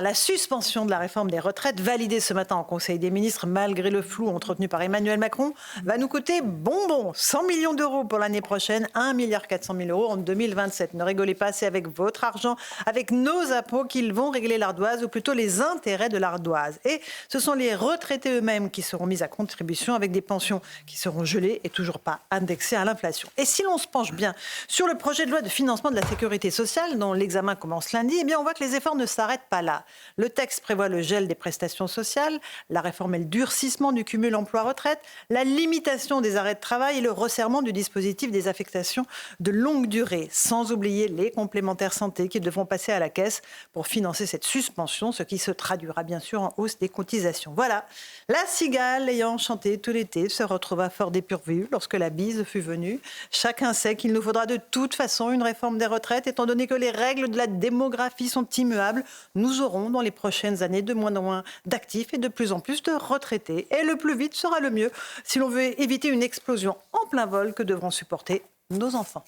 La suspension de la réforme des retraites, validée ce matin en Conseil des ministres, malgré le flou entretenu par Emmanuel Macron, va nous coûter bonbon 100 millions d'euros pour l'année prochaine, 1,4 milliard en 2027. Ne rigolez pas, c'est avec votre argent, avec nos impôts qu'ils vont régler l'ardoise, ou plutôt les intérêts de l'ardoise. Et ce sont les retraités eux-mêmes qui seront mis à contribution avec des pensions qui seront gelées et toujours pas indexées à l'inflation. Et si l'on se penche bien sur le projet de loi de financement de la sécurité sociale, dont l'examen commence lundi, eh bien on voit que les efforts ne s'arrêtent pas là. Le texte prévoit le gel des prestations sociales, la réforme et le durcissement du cumul emploi-retraite, la limitation des arrêts de travail et le resserrement du dispositif des affectations de longue durée, sans oublier les complémentaires santé qui devront passer à la caisse pour financer cette suspension, ce qui se traduira bien sûr en hausse des cotisations. Voilà, la cigale ayant chanté tout l'été se retrouva fort dépourvue lorsque la bise fut venue. Chacun sait qu'il nous faudra de toute façon une réforme des retraites, étant donné que les règles de la démographie sont immuables. Nous aurons dans les prochaines années de moins en moins d'actifs et de plus en plus de retraités. Et le plus vite sera le mieux si l'on veut éviter une explosion en plein vol que devront supporter nos enfants.